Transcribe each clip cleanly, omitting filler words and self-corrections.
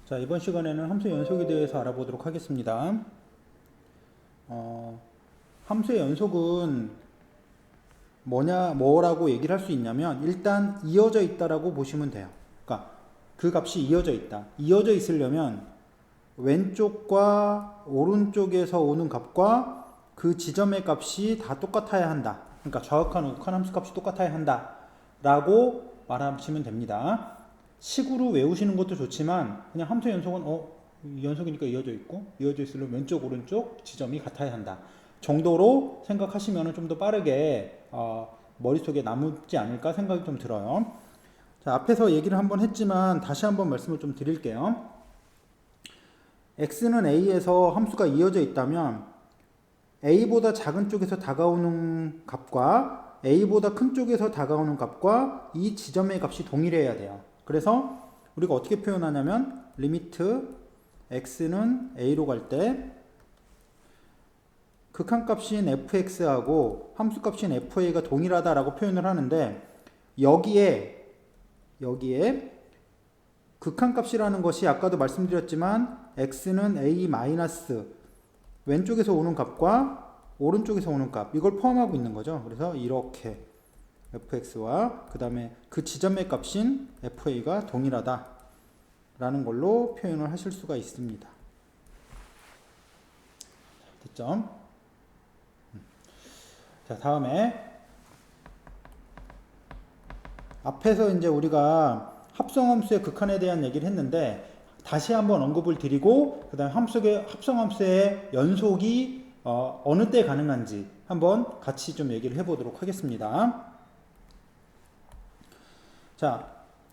자, 이번 시간에는 함수 연속에 대해서 알아보도록 하겠습니다. 함수의 연속은 뭐라고 얘기를 할 수 있냐면, 일단 이어져 있다라고 보시면 돼요. 그러니까 그 값이 이어져 있다. 이어져 있으려면 왼쪽과 오른쪽에서 오는 값과 그 지점의 값이 다 똑같아야 한다. 그러니까 좌욱한 우욱한 함수 값이 똑같아야 한다. 라고 말하시면 됩니다. 식으로 외우시는 것도 좋지만 그냥 함수 연속은 연속이니까 이어져 있고 이어져 있으려면 왼쪽 오른쪽 지점이 같아야 한다 정도로 생각하시면 좀 더 빠르게 머릿속에 남지 않을까 생각이 좀 들어요. 자, 앞에서 얘기를 한번 했지만 다시 한번 말씀을 좀 드릴게요. x는 a에서 함수가 이어져 있다면 a보다 작은 쪽에서 다가오는 값과 a보다 큰 쪽에서 다가오는 값과 이 지점의 값이 동일해야 돼요. 그래서 우리가 어떻게 표현하냐면 리미트 x는 a로 갈 때 극한값인 fx하고 함수값인 fa가 동일하다라고 표현을 하는데 여기에 극한값이라는 것이 아까도 말씀드렸지만 x는 a 마이너스 왼쪽에서 오는 값과 오른쪽에서 오는 값 이걸 포함하고 있는 거죠. 그래서 이렇게 fx와 그 다음에 그 지점의 값인 fa가 동일하다 라는 걸로 표현을 하실 수가 있습니다. 됐죠? 자, 다음에 앞에서 이제 우리가 합성함수의 극한에 대한 얘기를 했는데 다시 한번 언급을 드리고 그 다음에 합성함수의 연속이 어느 때 가능한지 한번 같이 좀 얘기를 해보도록 하겠습니다. 자,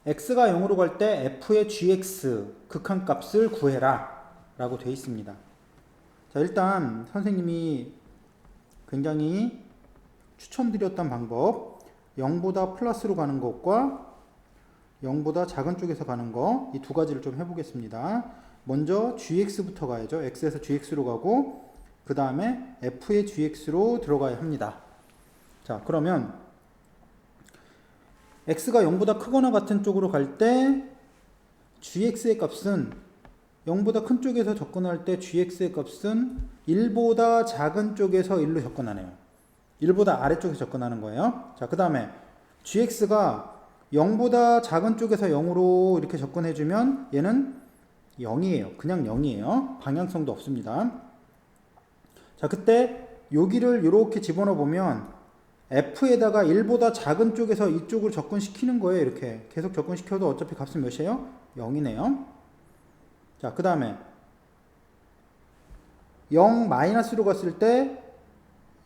x가 0으로 갈 때 f의 gx 극한값을 구해라 라고 되어 있습니다. 자, 일단 선생님이 굉장히 추천드렸던 방법 0보다 플러스로 가는 것과 0보다 작은 쪽에서 가는 거 이 두 가지를 좀 해보겠습니다. 먼저 gx부터 가야죠. x에서 gx로 가고 그 다음에 f의 gx로 들어가야 합니다. 자, 그러면 x가 0보다 크거나 같은 쪽으로 갈 때 gx의 값은 0보다 큰 쪽에서 접근할 때 gx의 값은 1보다 작은 쪽에서 1로 접근하네요. 1보다 아래쪽에서 접근하는 거예요. 자, 그 다음에 gx가 0보다 작은 쪽에서 0으로 이렇게 접근해주면 얘는 0이에요. 그냥 0이에요. 방향성도 없습니다. 자, 그때 여기를 이렇게 집어넣어 보면 f에다가 1보다 작은 쪽에서 이쪽으로 접근시키는 거예요. 이렇게 계속 접근시켜도 어차피 값은 몇이에요? 0이네요. 자, 그 다음에 0 마이너스로 갔을 때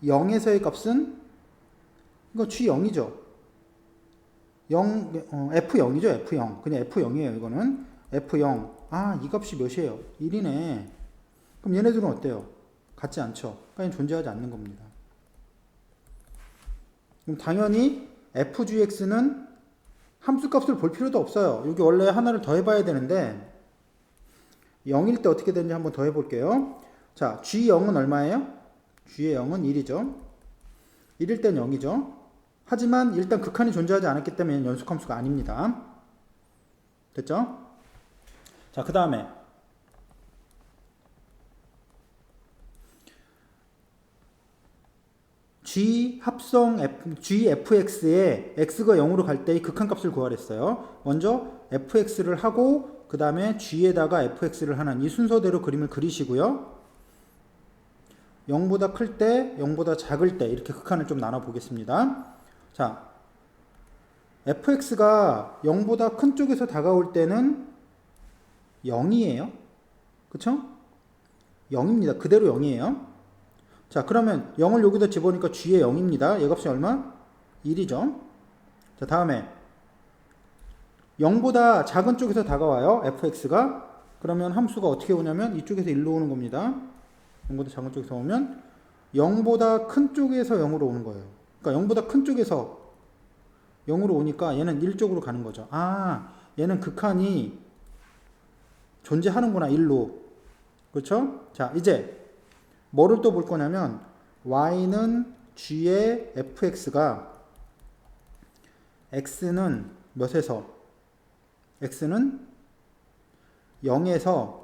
0에서의 값은 이거 G0이죠. F0이죠. F0. 그냥 F0이에요. 이거는 F0. 아, 이 값이 몇이에요? 1이네. 그럼 얘네들은 어때요? 같지 않죠. 그러니까 존재하지 않는 겁니다. 그럼 당연히 fgx는 함수값을 볼 필요도 없어요. 여기 원래 하나를 더 해봐야 되는데 0일 때 어떻게 되는지 한번 더 해볼게요. 자, g0은 얼마예요? g의 0은 1이죠. 1일 땐 0이죠. 하지만 일단 극한이 존재하지 않았기 때문에 연속함수가 아닙니다. 됐죠? 자, 그 다음에 gfx에 x가 0으로 갈 때의 극한값을 구하랬어요. 먼저 fx를 하고 그 다음에 g에다가 fx를 하는 이 순서대로 그림을 그리시고요. 0보다 클 때, 0보다 작을 때 이렇게 극한을 좀 나눠 보겠습니다. 자, fx가 0보다 큰 쪽에서 다가올 때는 0이에요. 그쵸? 0입니다. 그대로 0이에요. 자, 그러면 0을 여기다 집어넣으니까 g의 0입니다. 얘 값이 얼마? 1이죠. 자, 다음에 0보다 작은 쪽에서 다가와요. fx가. 그러면 함수가 어떻게 오냐면 이쪽에서 1로 오는 겁니다. 0보다 작은 쪽에서 오면 0보다 큰 쪽에서 0으로 오는 거예요. 그러니까 0보다 큰 쪽에서 0으로 오니까 얘는 1쪽으로 가는 거죠. 아, 얘는 극한이 존재하는구나. 1로. 그렇죠? 자, 이제 뭐를 또 볼 거냐면 y는 g의 fx가 x는 몇에서 x는 0에서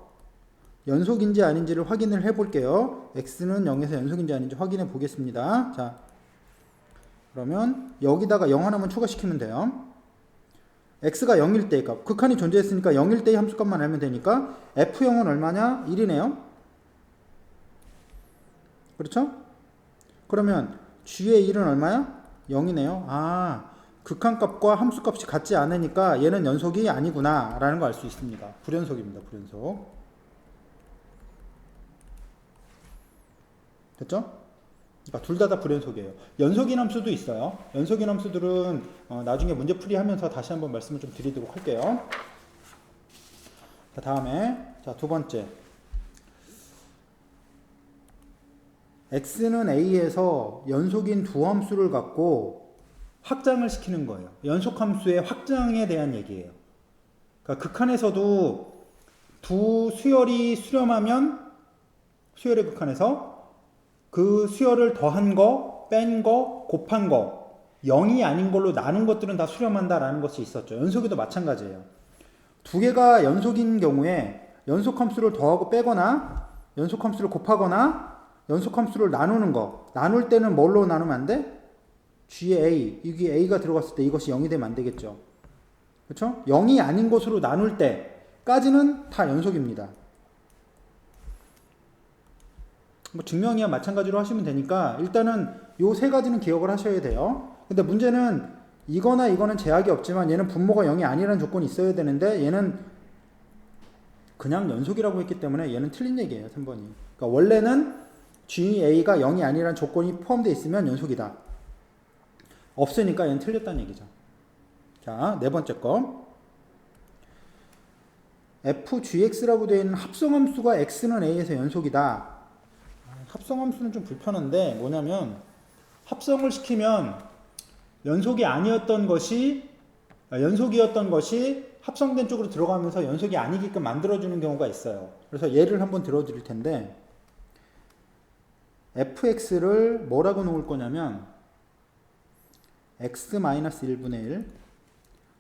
연속인지 아닌지를 확인을 해 볼게요. x는 0에서 연속인지 아닌지 확인해 보겠습니다. 자, 그러면 여기다가 0 하나만 추가시키면 돼요. x가 0일 때의 값, 극한이 존재했으니까 0일 때의 함수값만 알면 되니까 f0은 얼마냐? 1이네요. 그렇죠? 그러면 g의 1은 얼마야? 0이네요. 아, 극한값과 함수값이 같지 않으니까 얘는 연속이 아니구나 라는 거 알 수 있습니다. 불연속입니다. 불연속. 됐죠? 그러니까 둘 다 불연속이에요. 연속인 함수도 있어요. 연속인 함수들은 나중에 문제풀이 하면서 다시 한번 말씀을 좀 드리도록 할게요. 자, 다음에 자, 두 번째. x는 a에서 연속인 두 함수를 갖고 확장을 시키는 거예요. 연속함수의 확장에 대한 얘기예요. 그러니까 극한에서도 두 수열이 수렴하면 수열의 극한에서 그 수열을 더한 거, 뺀 거, 곱한 거 0이 아닌 걸로 나눈 것들은 다 수렴한다라는 것이 있었죠. 연속에도 마찬가지예요. 두 개가 연속인 경우에 연속함수를 더하고 빼거나 연속함수를 곱하거나 연속함수를 나누는 거, 나눌 때는 뭘로 나누면 안 돼? g의 a, 여기 a가 들어갔을 때 이것이 0이 되면 안 되겠죠. 그렇죠? 0이 아닌 것으로 나눌 때까지는 다 연속입니다. 뭐 증명이야 마찬가지로 하시면 되니까 일단은 요 세 가지는 기억을 하셔야 돼요. 근데 문제는 이거나 이거는 제약이 없지만 얘는 분모가 0이 아니라는 조건이 있어야 되는데 얘는 그냥 연속이라고 했기 때문에 얘는 틀린 얘기예요. 3번이. 그러니까 원래는 GA가 0이 아니라는 조건이 포함되어 있으면 연속이다. 없으니까 얘는 틀렸다는 얘기죠. 자, 네 번째 거. fgx라고 되어 있는 합성함수가 x는 a에서 연속이다. 합성함수는 좀 불편한데 뭐냐면 합성을 시키면 연속이었던 것이 합성된 쪽으로 들어가면서 연속이 아니게끔 만들어주는 경우가 있어요. 그래서 예를 한번 들어드릴 텐데 fx를 뭐라고 놓을 거냐면 x-1분의 1.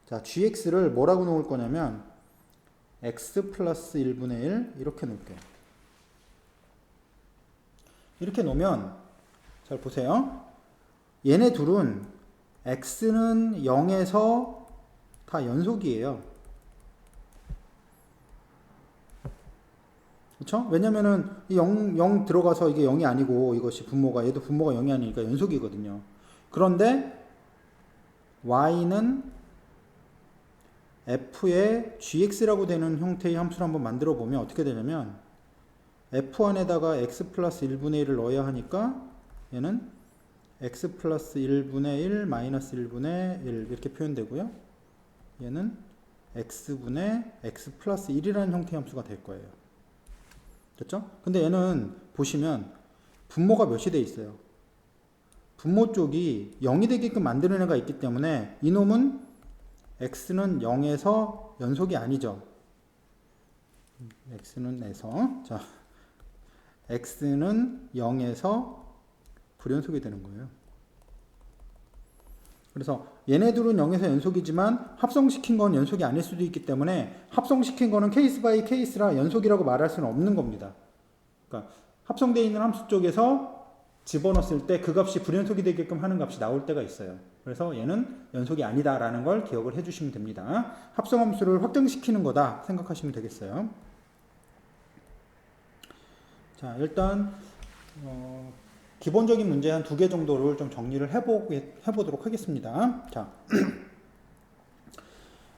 자, gx를 뭐라고 놓을 거냐면 x 플러스 1분의 1 이렇게 놓을게요. 이렇게 놓으면 잘 보세요. 얘네 둘은 x는 0에서 다 연속이에요. 그렇죠? 왜냐면은 0 들어가서 이게 0이 아니고 이것이 분모가 얘도 분모가 0이 아니니까 연속이거든요. 그런데 y는 f의 gx라고 되는 형태의 함수를 한번 만들어 보면 어떻게 되냐면 f 안에다가 x 플러스 1분의 1을 넣어야 하니까 얘는 x 플러스 1분의 1 마이너스 1분의 1 이렇게 표현되고요. 얘는 x분의 x 플러스 1이라는 형태의 함수가 될 거예요. 됐죠? 근데 얘는 보시면 분모가 몇이 돼 있어요. 분모 쪽이 0이 되게끔 만드는 애가 있기 때문에 이놈은 x는 0에서 연속이 아니죠. x는 0에서 불연속이 되는 거예요. 그래서 얘네들은 0에서 연속이지만 합성시킨 건 연속이 아닐 수도 있기 때문에 합성시킨 거는 케이스 바이 케이스라 연속이라고 말할 수는 없는 겁니다. 그러니까 합성되어 있는 함수 쪽에서 집어넣었을 때 그 값이 불연속이 되게끔 하는 값이 나올 때가 있어요. 그래서 얘는 연속이 아니다라는 걸 기억을 해주시면 됩니다. 합성함수를 확정시키는 거다 생각하시면 되겠어요. 자, 일단 기본적인 문제 한 2개 정도를 좀 정리를 해보도록 하겠습니다. 자,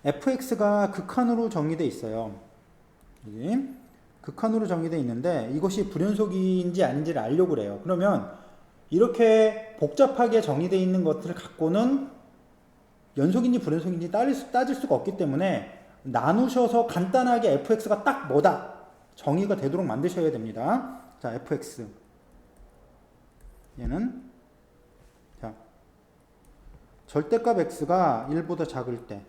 fx가 극한으로 정의되어 있어요. 여기 극한으로 정의되어 있는데 이것이 불연속인지 아닌지를 알려고 그래요. 그러면 이렇게 복잡하게 정의되어 있는 것들을 갖고는 연속인지 불연속인지 따질 수가 없기 때문에 나누셔서 간단하게 fx가 딱 뭐다 정의가 되도록 만드셔야 됩니다. 자, fx 얘는 자 절대값 x가 1보다 작을 때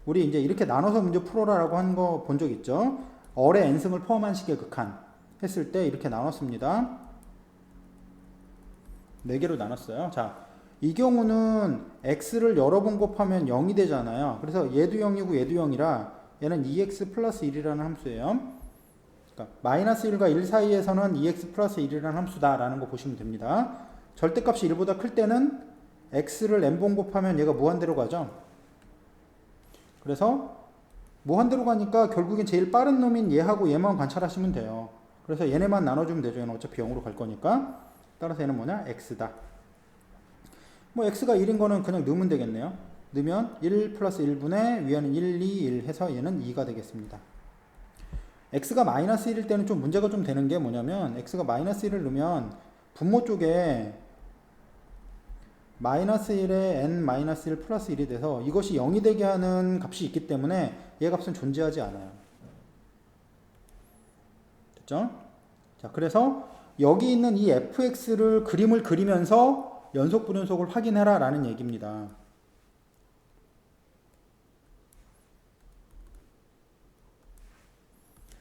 우리 이제 이렇게 나눠서 문제 풀어라라고 한 거 본 적 있죠? 어의 n승을 포함한 식의 극한 했을 때 이렇게 나눴습니다. 4개로 나눴어요. 자, 이 경우는 x를 여러 번 곱하면 0이 되잖아요. 그래서 얘도 0이고 얘도 0이라 얘는 2x 플러스 1이라는 함수예요. 그러니까 마이너스 1과 1 사이에서는 2x 플러스 1이라는 함수다라는 거 보시면 됩니다. 절대값이 1보다 클 때는 x를 n번 곱하면 얘가 무한대로 가죠. 그래서 무한대로 가니까 결국엔 제일 빠른 놈인 얘하고 얘만 관찰하시면 돼요. 그래서 얘네만 나눠주면 되죠. 얘는 어차피 0으로 갈 거니까. 따라서 얘는 뭐냐? x다. 뭐 x가 1인 거는 그냥 넣으면 되겠네요. 넣으면 1 플러스 1분의 위에는 1, 2, 1 해서 얘는 2가 되겠습니다. x가 마이너스 1일 때는 좀 문제가 좀 되는 게 뭐냐면 x가 마이너스 1을 넣으면 분모 쪽에 마이너스 1에 n-1 플러스 1이 돼서 이것이 0이 되게 하는 값이 있기 때문에 얘 값은 존재하지 않아요. 됐죠? 자, 그래서 여기 있는 이 fx를 그림을 그리면서 연속 불연속을 확인해라 라는 얘기입니다.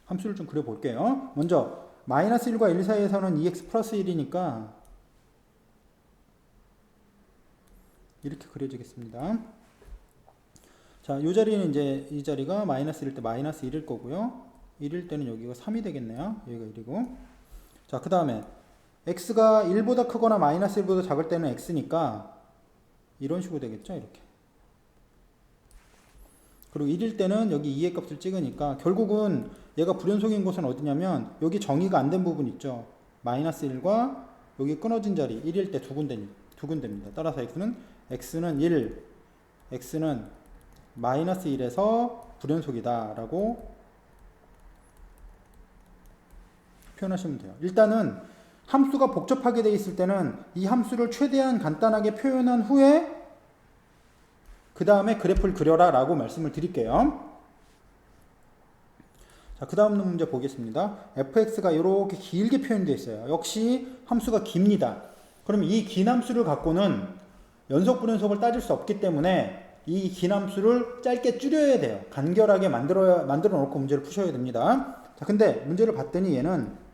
함수를 좀 그려볼게요. 먼저 마이너스 1과 1 사이에서는 2x 플러스 1이니까 이렇게 그려지겠습니다. 자, 이 자리는 이제 이 자리가 마이너스 1일 때 마이너스 1일 거고요. 1일 때는 여기가 3이 되겠네요. 여기가 1이고. 자, 그 다음에 x가 1보다 크거나 마이너스 1보다 작을 때는 x니까 이런 식으로 되겠죠. 이렇게. 그리고 1일 때는 여기 2의 값을 찍으니까 결국은 얘가 불연속인 곳은 어디냐면 여기 정의가 안 된 부분 있죠. 마이너스 1과 여기 끊어진 자리 1일 때 두 군데입니다. 따라서 x는 1, x는 마이너스 1에서 불연속이다 라고 표현하시면 돼요. 일단은 함수가 복잡하게 되어 있을 때는 이 함수를 최대한 간단하게 표현한 후에 그 다음에 그래프를 그려라 라고 말씀을 드릴게요. 자, 그 다음 문제 보겠습니다. fx가 이렇게 길게 표현되어 있어요. 역시 함수가 깁니다. 그럼 이 긴 함수를 갖고는 연속 불연속을 따질 수 없기 때문에 이 긴 함수를 짧게 줄여야 돼요. 간결하게 만들어 놓고 문제를 푸셔야 됩니다. 자, 근데 문제를 봤더니 얘는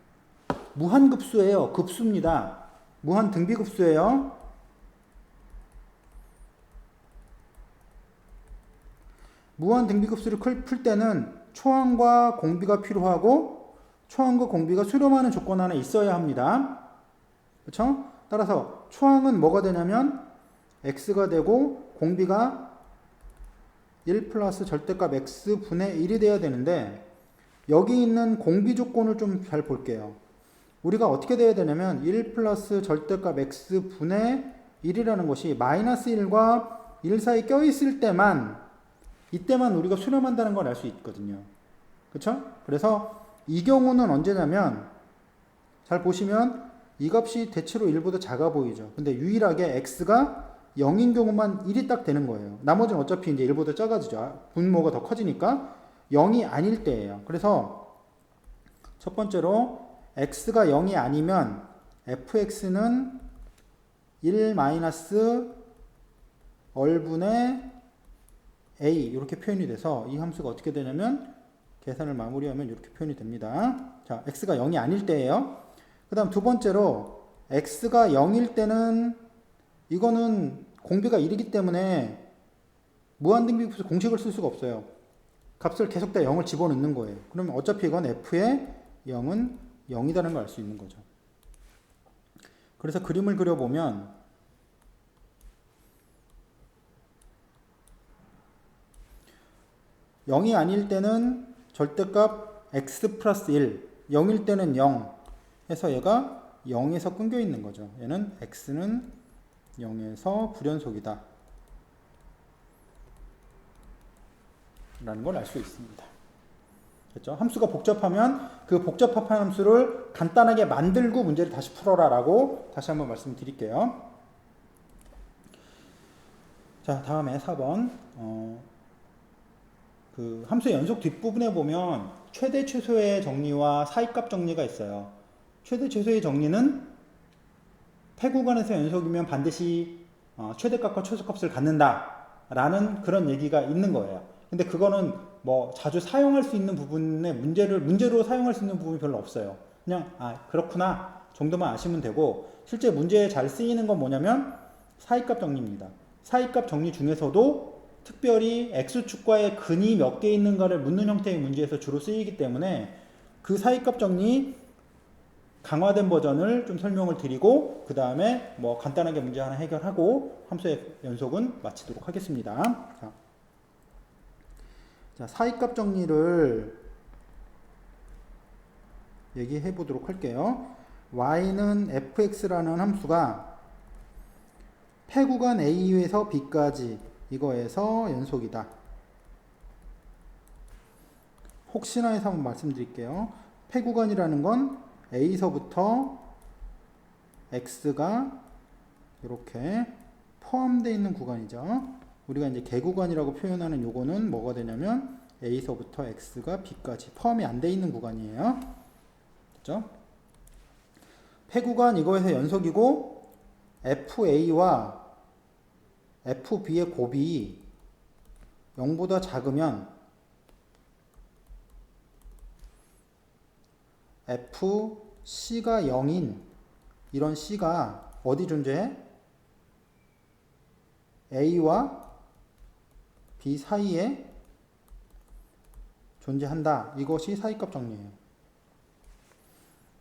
무한급수예요. 급수입니다. 무한 등비급수예요. 무한 등비급수를 풀 때는 초항과 공비가 필요하고 초항과 공비가 수렴하는 조건 안에 있어야 합니다. 그렇죠? 따라서 초항은 뭐가 되냐면 x가 되고 공비가 1 플러스 절대값 x 분의 1이 돼야 되는데 여기 있는 공비 조건을 좀 잘 볼게요. 우리가 어떻게 돼야 되냐면 1 플러스 절대값 x 분의 1이라는 것이 마이너스 1과 1 사이 껴있을 때만 이때만 우리가 수렴한다는 걸 알 수 있거든요. 그렇죠? 그래서 이 경우는 언제냐면 잘 보시면 이 값이 대체로 1보다 작아 보이죠. 근데 유일하게 x가 0인 경우만 1이 딱 되는 거예요. 나머지는 어차피 이제 1보다 작아지죠. 분모가 더 커지니까 0이 아닐 때예요. 그래서 첫 번째로 x가 0이 아니면 fx는 1 마이너스 얼분의 a 이렇게 표현이 돼서 이 함수가 어떻게 되냐면 계산을 마무리하면 이렇게 표현이 됩니다. 자, x가 0이 아닐 때예요. 그 다음 두 번째로 x가 0일 때는 이거는 공비가 1이기 때문에 무한등비급수 공식을 쓸 수가 없어요. 값을 계속 다 0을 집어넣는 거예요. 그러면 어차피 이건 f의 0은 0이라는 걸 알 수 있는 거죠. 그래서 그림을 그려보면 (0이) 아닐 때는 절대값 x 플러스 1, 0일 때는 0 해서 얘가 0에서 끊겨 있는 거죠. 얘는 x는 0에서 불연속이다 라는 걸 알 수 있습니다. 그렇죠? 함수가 복잡하면 그 복잡한 함수를 간단하게 만들고 문제를 다시 풀어라 라고 다시 한번 말씀드릴게요. 자, 다음에 4번 그 함수의 연속 뒷부분에 보면 최대 최소의 정리와 사이값 정리가 있어요. 최대 최소의 정리는 패구간에서 연속이면 반드시 최대값과 최소값을 갖는다 라는 그런 얘기가 있는 거예요. 근데 그거는 뭐 자주 사용할 수 있는 부분에 문제로 사용할 수 있는 부분이 별로 없어요. 그냥 그렇구나 정도만 아시면 되고, 실제 문제에 잘 쓰이는 건 뭐냐면 사이값 정리입니다. 사이값 정리 중에서도 특별히 x축과의 근이 몇 개 있는가를 묻는 형태의 문제에서 주로 쓰이기 때문에 그 사이값 정리 강화된 버전을 좀 설명을 드리고 그 다음에 뭐 간단하게 문제 하나 해결하고 함수의 연속은 마치도록 하겠습니다. 자, 사이값 정리를 얘기해 보도록 할게요. y는 fx라는 함수가 폐구간 A에서 B까지 이거에서 연속이다. 혹시나 해서 한번 말씀드릴게요. 폐구간이라는 건 A서부터 X가 이렇게 포함되어 있는 구간이죠. 우리가 이제 개구간이라고 표현하는 요거는 뭐가 되냐면 A서부터 X가 B까지 포함이 안 돼 있는 구간이에요. 그죠? 폐구간 이거에서 연속이고 FA와 FB의 곱이 0보다 작으면 FC가 0인 이런 C가 어디 존재해? A와 B 사이에 존재한다. 이것이 사이값 정리예요.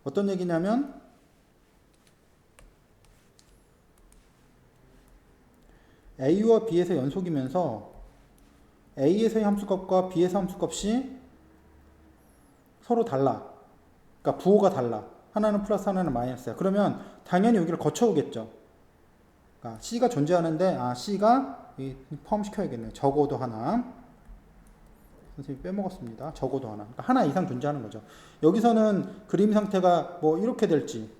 어떤 얘기냐면 A와 B에서 연속이면서 A에서의 함수값과 B에서 함수값이 서로 달라. 그러니까 부호가 달라. 하나는 플러스 하나는 마이너스야. 그러면 당연히 여기를 거쳐오겠죠. 그러니까 C가 존재하는데 C가 포함시켜야겠네요. 적어도 하나. 선생님이 빼먹었습니다. 적어도 하나. 그러니까 하나 이상 존재하는 거죠. 여기서는 그림 상태가 뭐 이렇게 될지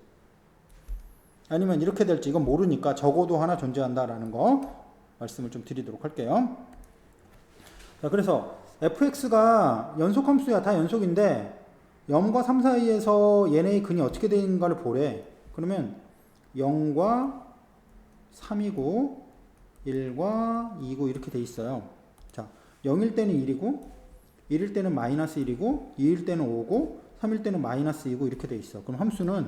아니면 이렇게 될지 이건 모르니까 적어도 하나 존재한다라는 거 말씀을 좀 드리도록 할게요. 자, 그래서 fx가 연속함수야. 다 연속인데 0과 3 사이에서 얘네의 근이 어떻게 되는가를 보래. 그러면 0과 3이고 1과 2고 이렇게 돼 있어요. 자, 0일 때는 1이고 1일 때는 마이너스 1이고 2일 때는 5고 3일 때는 마이너스 2고 이렇게 돼 있어. 그럼 함수는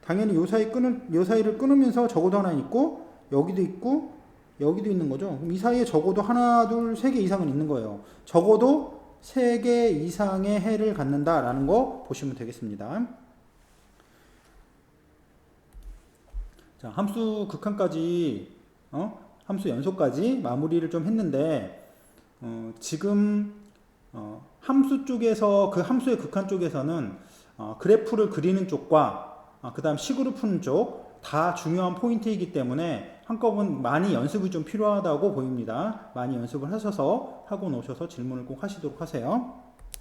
당연히 요 사이를 끊으면서 적어도 하나 있고 여기도 있고 여기도 있는 거죠. 그럼 이 사이에 적어도 하나, 둘, 세 개 이상은 있는 거예요. 적어도 3개 이상의 해를 갖는다라는 거 보시면 되겠습니다. 자, 함수 극한까지, 함수 연속까지 마무리를 좀 했는데, 지금, 함수 쪽에서, 그 함수의 극한 쪽에서는, 그래프를 그리는 쪽과, 그 다음 식으로 푸는 쪽, 다 중요한 포인트이기 때문에 한꺼번에 많이 연습이 좀 필요하다고 보입니다. 많이 연습을 하셔서 하고 노셔서 질문을 꼭 하시도록 하세요.